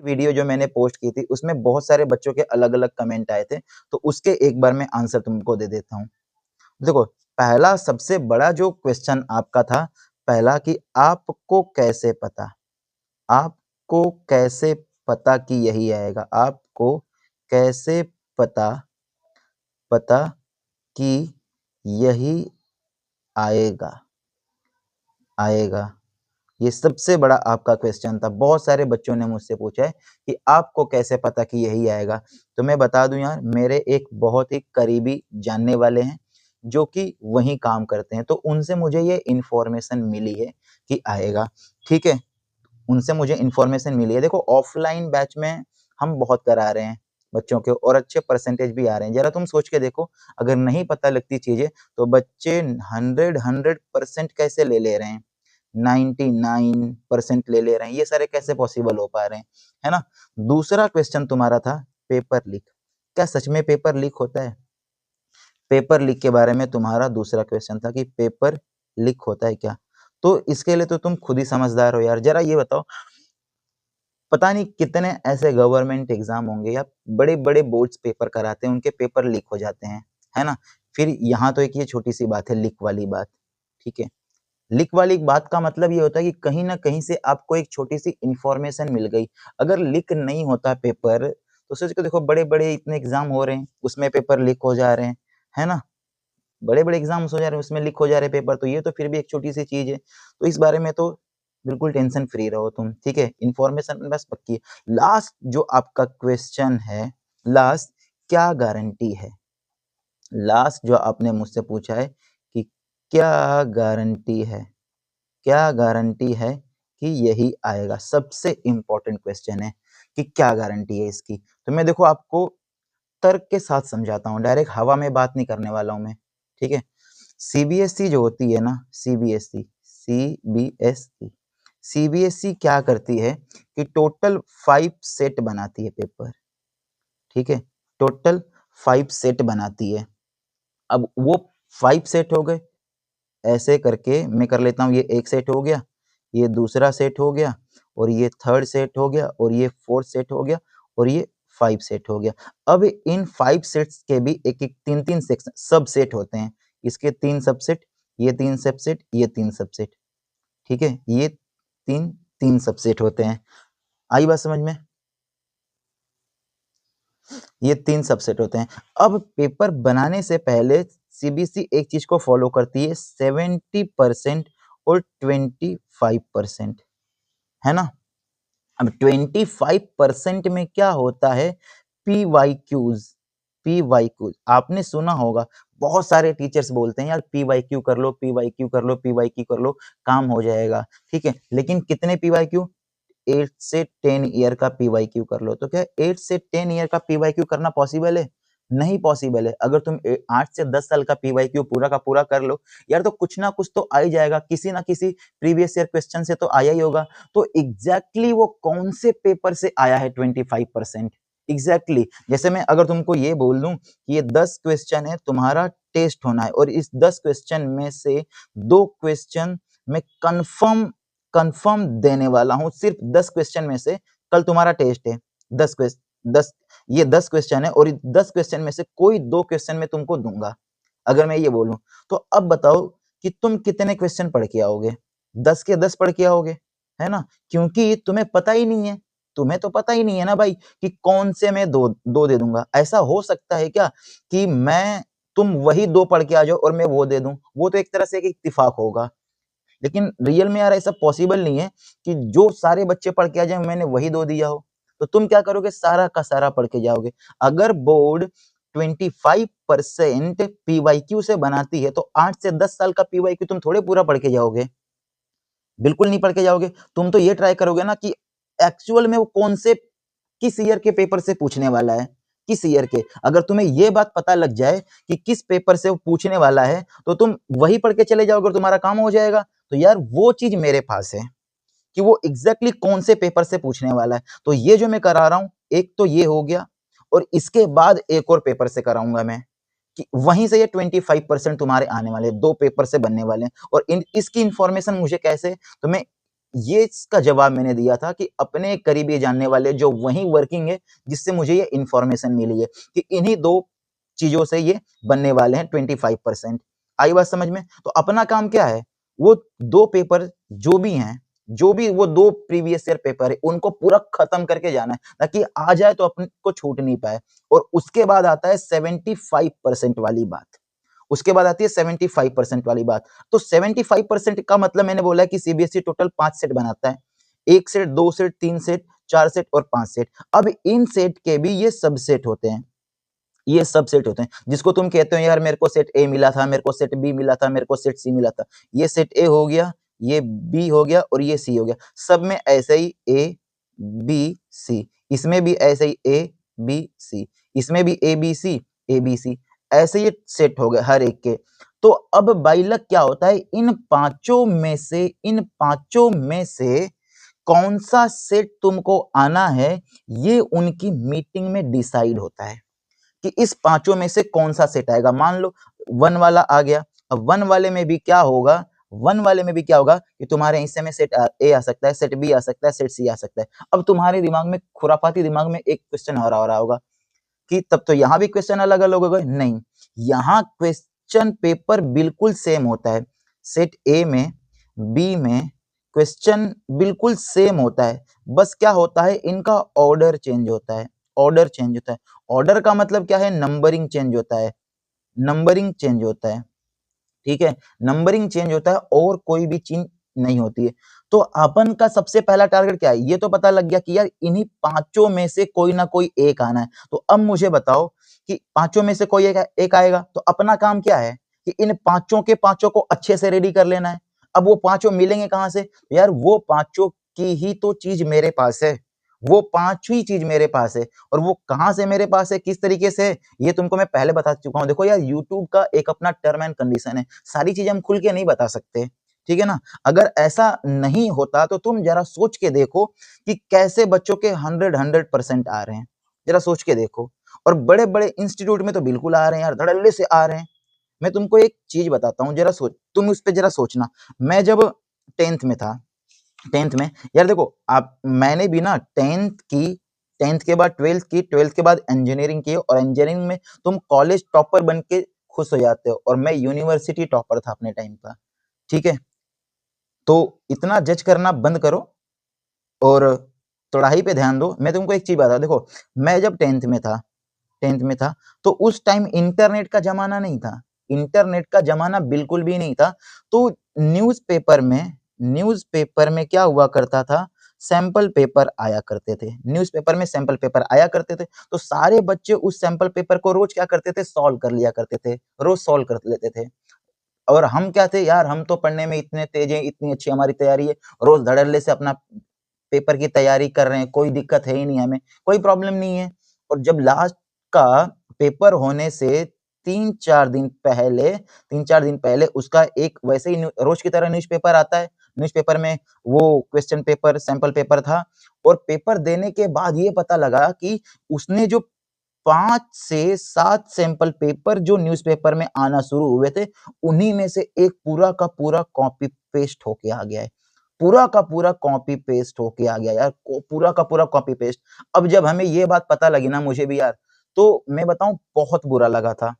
Video जो मैंने post की थी उसमें बहुत सारे बच्चों के अलग-अलग कमेंट आए थे, तो उसके एक बार मैं आंसर तुमको दे देता हूँ। देखो, पहला सबसे बड़ा जो क्वेश्चन आपका था, पहला कि आपको कैसे पता? आपको कैसे पता कि यही आएगा? आपको कैसे पता पता कि यही आएगा आएगा? ये सबसे बड़ा आपका क्वेश्चन था। बहुत सारे बच्चों ने मुझसे पूछा है कि आपको कैसे पता कि यही आएगा? तो मैं बता दूं यार, मेरे एक बहुत ही करीबी जानने वाले हैं जो कि वहीं काम करते हैं, तो उनसे मुझे ये इन्फॉर्मेशन मिली है कि आएगा। ठीक है, उनसे मुझे इन्फॉर्मेशन मिली है। देखो, ऑफलाइन बैच में हम बहुत करा रहे हैं बच्चों के, और अच्छे परसेंटेज भी आ रहे हैं। जरा तुम सोच के देखो, अगर नहीं पता लगती चीजें तो बच्चे 100% कैसे ले ले रहे हैं, 99% ले ले रहे हैं, ये सारे कैसे पॉसिबल हो पा रहे हैं, है ना। दूसरा क्वेश्चन तुम्हारा था पेपर लीक। क्या सच में पेपर लीक होता है? पेपर लीक के बारे में तुम्हारा दूसरा क्वेश्चन था कि पेपर लीक होता है क्या? तो इसके लिए तो तुम खुद ही समझदार हो यार। जरा ये बताओ, पता नहीं कितने ऐसे गवर्नमेंट एग्जाम होंगे या बड़े बड़े बोर्ड्स पेपर कराते हैं, उनके पेपर लीक हो जाते हैं, है ना। फिर यहाँ तो एक ये छोटी सी बात है, लीक वाली बात। ठीक है, लीक वाली बात का मतलब ये होता है कि कहीं ना कहीं से आपको एक छोटी सी इंफॉर्मेशन मिल गई। अगर लीक नहीं होता पेपर, तो सोच के देखो, बड़े बड़े इतने एग्जाम हो रहे हैं, उसमें पेपर लीक हो जा रहे हैं, है ना। बड़े बड़े एग्जाम्स हो जा रहे हैं, उसमें लीक हो जा रहे हैं पेपर, तो ये तो फिर भी एक छोटी सी चीज है। तो इस बारे में तो बिल्कुल टेंशन फ्री रहो तुम, ठीक है। इंफॉर्मेशन बस पक्की है। लास्ट जो आपका क्वेश्चन है, लास्ट, क्या गारंटी है? लास्ट जो आपने मुझसे पूछा है कि क्या गारंटी है, क्या गारंटी है कि यही आएगा? सबसे इंपॉर्टेंट क्वेश्चन है कि क्या गारंटी है इसकी। तो मैं देखो आपको तर्क के साथ समझाता हूँ, डायरेक्ट हवा में बात नहीं करने वाला हूँ मैं, ठीक है। सीबीएसई जो होती है ना, सीबीएसई सीबीएसई सीबीएसई क्या करती है कि टोटल 5 सेट बनाती है पेपर, ठीक है। टोटल 5 सेट बनाती है। अब वो 5 सेट हो गए, ऐसे करके मैं कर लेता हूँ, ये एक सेट हो गया, ये दूसरा सेट हो गया, और ये थर्ड सेट हो गया, और ये फोर्थ सेट हो गया, और ये 5 सेट हो गया। अब इन 5 सेट्स के भी एक एक 3-3 सेक्शन सब सेट होते हैं। इसके 3 सबसेट, ये 3 सबसेट, ये 3 सबसेट, ठीक है। ये 3 सबसेट होते हैं। आई बात समझ में? ये 3 सबसेट होते हैं। अब पेपर बनाने से पहले सीबीएसई एक चीज को फॉलो करती है, 70% और 25%, है ना। अब 25% में क्या होता है, पीवाईक्यूज। पीवाईक्यूज आपने सुना होगा, बहुत सारे टीचर्स बोलते हैं यार पीवाईक्यू कर लो, पीवाईक्यू कर लो, पीवाईक्यू कर लो, काम हो जाएगा, ठीक है। लेकिन कितने पीवाईक्यू? 8 से 10 ईयर का पीवाईक्यू कर लो। तो क्या 8 से 10 ईयर का पीवाईक्यू करना पॉसिबल है? नहीं पॉसिबल है। अगर तुम 8 से 10 साल का पीवाईक्यू पूरा का पूरा कर लो यार, तो कुछ ना कुछ तो आ ही जाएगा, किसी ना किसी प्रीवियस ईयर क्वेश्चन से तो आया ही होगा। तो एग्जैक्टली वो कौन से पेपर से आया है 25%? एग्जैक्टली जैसे मैं अगर तुमको ये बोल दूं कि ये 10 क्वेश्चन है, तुम्हारा टेस्ट होना है, और इस 10 क्वेश्चन में से 2 क्वेश्चन मैं कंफर्म कंफर्म देने वाला हूं, सिर्फ 10 क्वेश्चन में से। कल तुम्हारा टेस्ट है, 10 क्वेश्चन, 10, ये 10 क्वेश्चन है, और 10 क्वेश्चन में से कोई 2 क्वेश्चन मैं तुमको दूंगा, अगर मैं ये बोलूं। तो अब बताओ कि तुम कितने क्वेश्चन पढ़ के आओगे? 10 के 10 पढ़ के आओगे, है ना। क्योंकि तुम्हें पता ही नहीं है, तुम्हें तो पता ही नहीं है ना भाई कि कौन से मैं दो दो दे दूंगा। ऐसा हो सकता है क्या कि मैं तुम वही 2 पढ़ के आ जाओ और मैं वो दे दूं? वो तो एक तरह से एक इत्तेफाक होगा, लेकिन रियल में यार ऐसा पॉसिबल नहीं है कि जो सारे बच्चे पढ़ के आ जाए मैंने वही 2 दिया हो। तो तुम क्या करोगे, सारा का सारा पढ़ के जाओगे। अगर बोर्ड 25% पीवाईक्यू से बनाती है, तो 8 से 10 साल का पीवाईक्यू तुम थोड़े पूरा पढ़ के जाओगे, बिल्कुल नहीं पढ़ के जाओगे। तुम तो ये ट्राई करोगे ना कि एक्चुअल में वो कौन से, किस ईयर के पेपर से पूछने वाला है, किस ईयर के। अगर तुम्हें ये बात पता लग जाए कि किस पेपर से वो पूछने वाला है, तो तुम वही पढ़ के चले जाओगे और तुम्हारा काम हो जाएगा। तो यार वो चीज मेरे पास है कि वो एग्जैक्टली कौन से पेपर से पूछने वाला है। तो ये जो मैं करा रहा हूं, एक तो ये हो गया, और इसके बाद एक और पेपर से कराऊंगा मैं, कि वहीं से ये 25% तुम्हारे आने वाले, 2 पेपर से बनने वाले हैं। और इसकी इंफॉर्मेशन मुझे कैसे, तो मैं ये इसका जवाब मैंने दिया था कि अपने करीबी जानने वाले जो वहीं वर्किंग है, जिससे मुझे ये इंफॉर्मेशन मिली है कि इन्हीं दो चीजों से ये बनने वाले हैं 25%। आई बात समझ में? तो अपना काम क्या है, वो दो पेपर जो भी हैं, जो भी वो दो प्रीवियस ईयर पेपर है, उनको पूरा खत्म करके जाना है ताकि आ जाए तो अपन को छूट नहीं पाए। और उसके बाद आता है 75% वाली बात। उसके बाद आती है 75% वाली बात। तो 75% का मतलब मैंने बोला है कि सीबीएसई टोटल 5 सेट बनाता है। 1 सेट, 2 सेट, 3 सेट, 4 सेट और 5 सेट। अब इन सेट के भी ये सबसेट होते हैं। ये सबसेट होते हैं जिसको तुम कहते हो यार मेरे को सेट ए मिला था, मेरे को सेट बी मिला था, मेरे को सेट सी मिला था। ये सेट ए हो गया, ये बी हो गया और ये सी हो गया। सब में ऐसे ही ए बी सी, इसमें भी ऐसे ही ए बी सी, इसमें भी A B C, A B C, ऐसे ये सेट हो गए हर एक के। तो अब बाइलक क्या होता है, इन पांचों में से कौन सा सेट तुमको आना है, ये उनकी मीटिंग में डिसाइड होता है कि इस पांचों में से कौन सा सेट आएगा। मान लो 1 वाला आ गया, अब 1 वाले में भी क्या होगा, 1 वाले में भी क्या होगा कि तुम्हारे हिस्से में सेट ए आ सकता है, सेट बी आ सकता है, सेट सी आ सकता है। अब तुम्हारे दिमाग में, खुरापाती दिमाग में एक क्वेश्चन हो रहा होगा कि तब तो यहाँ भी क्वेश्चन अलग अलग हो गए। नहीं, यहाँ क्वेश्चन पेपर बिल्कुल सेम होता है। सेट ए में, बी में क्वेश्चन बिल्कुल सेम होता है, बस क्या होता है इनका ऑर्डर चेंज होता है। ऑर्डर चेंज होता है। ऑर्डर का मतलब क्या है, नंबरिंग चेंज होता है। नंबरिंग चेंज होता है, ठीक है, नंबरिंग चेंज होता है और कोई भी चीज नहीं होती है। तो अपन का सबसे पहला टारगेट क्या है, ये तो पता लग गया कि यार इन्हीं पांचों में से कोई ना कोई एक आना है। तो अब मुझे बताओ कि पांचों में से कोई एक आएगा, तो अपना काम क्या है कि इन पांचों के पांचों को अच्छे से रेडी कर लेना है। अब वो पांचों मिलेंगे कहां से, यार वो पांचों की ही तो चीज मेरे पास है, वो पांच ही चीज मेरे पास है। और वो कहां से मेरे पास है, किस तरीके से, ये तुमको मैं पहले बता चुका हूं। देखो यार, यूट्यूब का एक अपना टर्म एंड कंडीशन है, सारी चीजें हम खुल के नहीं बता सकते, ठीक है ना। अगर ऐसा नहीं होता तो तुम जरा सोच के देखो कि कैसे बच्चों के 100% आ रहे हैं, जरा सोच के देखो। और बड़े बड़े इंस्टीट्यूट में तो बिल्कुल आ रहे हैं यार, धड़ल्ले से आ रहे हैं। मैं तुमको एक चीज बताता हूँ, जरा सोच, तुम उस पर जरा सोचना। मैं जब 10th में था, 10th में यार देखो, आप मैंने भी ना 10th के बाद 12th की, 12th के बाद इंजीनियरिंग की, और इंजीनियरिंग में तुम कॉलेज टॉपर बन के खुश हो जाते हो, और मैं यूनिवर्सिटी टॉपर था अपने टाइम का, ठीक है। तो इतना जज करना बंद करो और पढ़ाई पे ध्यान दो। मैं तुमको एक चीज बता, देखो मैं जब 10th में था तो उस टाइम इंटरनेट का जमाना नहीं था, इंटरनेट का जमाना बिल्कुल भी नहीं था। तो न्यूज़पेपर में क्या हुआ करता था, सैंपल पेपर आया करते थे, न्यूज़पेपर में सैंपल पेपर आया करते थे। तो सारे बच्चे उस सैंपल पेपर को रोज क्या करते थे, सॉल्व कर लिया करते थे, रोज सॉल्व कर लेते थे। और हम क्या थे यार, हम तो पढ़ने में इतने तेज हैं, इतनी अच्छी हमारी तैयारी है, रोज धड़ल्ले से अपना पेपर की तैयारी कर रहे हैं, कोई दिक्कत है ही नहीं, हमें कोई प्रॉब्लम नहीं है। और जब लास्ट का पेपर होने से 3-4 दिन पहले उसका एक वैसे ही रोज की तरह न्यूज़पेपर आता है। न्यूज़पेपर में वो क्वेश्चन पेपर, सैंपल पेपर था। और पेपर देने के बाद ये पता लगा कि उसने जो 5 से 7 सैंपल पेपर जो न्यूज़पेपर में आना शुरू हुए थे, उन्हीं में से एक पूरा का पूरा कॉपी पेस्ट होके आ गया है। पूरा का पूरा कॉपी पेस्ट होके आ गया यार, पूरा का पूरा कॉपी पेस्ट। अब जब हमें ये बात पता लगी ना, मुझे भी यार, तो मैं बताऊं बहुत बुरा लगा था,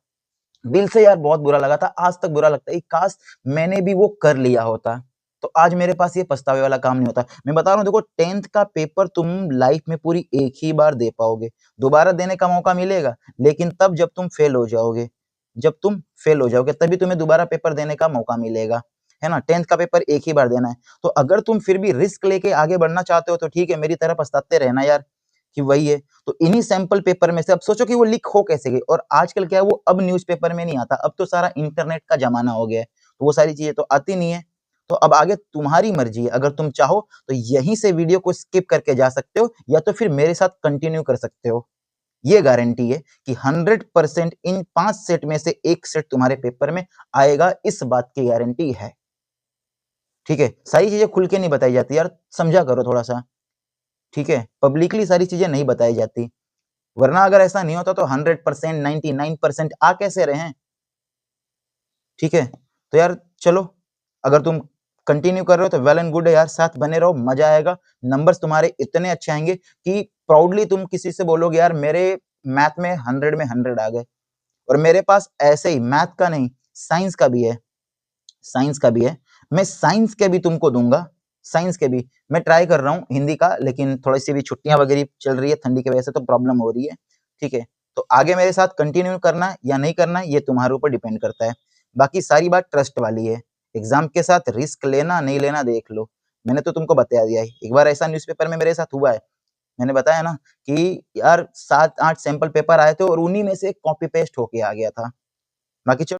दिल से यार बहुत बुरा लगा था। आज तक बुरा लगता है, काश मैंने भी वो कर लिया होता, तो आज मेरे पास ये पछतावे वाला काम नहीं होता। मैं बता रहा हूँ, देखो 10th का पेपर तुम लाइफ में पूरी एक ही बार दे पाओगे, दोबारा देने का मौका मिलेगा लेकिन तब जब तुम फेल हो जाओगे, जब तुम फेल हो जाओगे तभी तुम्हें दोबारा पेपर देने का मौका मिलेगा, है ना। 10th का पेपर एक ही बार देना है। तो अगर तुम फिर भी रिस्क लेके आगे बढ़ना चाहते हो तो ठीक है, मेरी तरह पछताते रहना यार कि वही है। तो इन्हीं सैंपल पेपर में से अब सोचो कि वो लीक हो कैसे गई। और आजकल क्या है, वो अब न्यूज़पेपर में नहीं आता, अब तो सारा इंटरनेट का जमाना हो गया है, तो वो सारी चीजें तो आती नहीं है। तो अब आगे तुम्हारी मर्जी है, अगर तुम चाहो तो यहीं से वीडियो को स्किप करके जा सकते हो, या तो फिर मेरे साथ कंटिन्यू कर सकते हो। ये गारंटी है कि 100% इन 5 सेट में से एक सेट तुम्हारे पेपर में आएगा, इस बात की गारंटी है, ठीक है। सारी चीजें खुल के नहीं बताई जाती यार, समझा करो थोड़ा सा, ठीक है। पब्लिकली सारी चीजें नहीं बताई जाती, वरना अगर ऐसा नहीं होता तो 100%, 99% आ कैसे रहे हैं, ठीक है। तो यार चलो, अगर तुम कंटिन्यू कर रहे हो तो वेल एंड गुड है यार, साथ बने रहो, मजा आएगा, नंबर्स तुम्हारे इतने अच्छे आएंगे कि प्राउडली तुम किसी से बोलोगे यार मेरे मैथ में 100 में 100 आ गए। और मेरे पास ऐसे ही मैथ का नहीं, साइंस का भी है, साइंस का भी है, मैं साइंस के भी तुमको दूंगा, साइंस के भी। मैं ट्राई कर रहा हूँ हिंदी का, लेकिन थोड़ी सी भी छुट्टियां वगैरह चल रही है ठंडी की वजह से, तो प्रॉब्लम हो रही है, ठीक है। तो आगे मेरे साथ कंटिन्यू करना या नहीं करना ये तुम्हारे ऊपर डिपेंड करता है। बाकी सारी बात ट्रस्ट वाली है, एग्जाम के साथ रिस्क लेना नहीं लेना देख लो, मैंने तो तुमको बता दिया है। एक बार ऐसा न्यूज़पेपर में मेरे साथ हुआ है, मैंने बताया ना कि यार 7-8 सैंपल पेपर आए थे और उन्हीं में से कॉपी पेस्ट होके आ गया था। बाकी चलो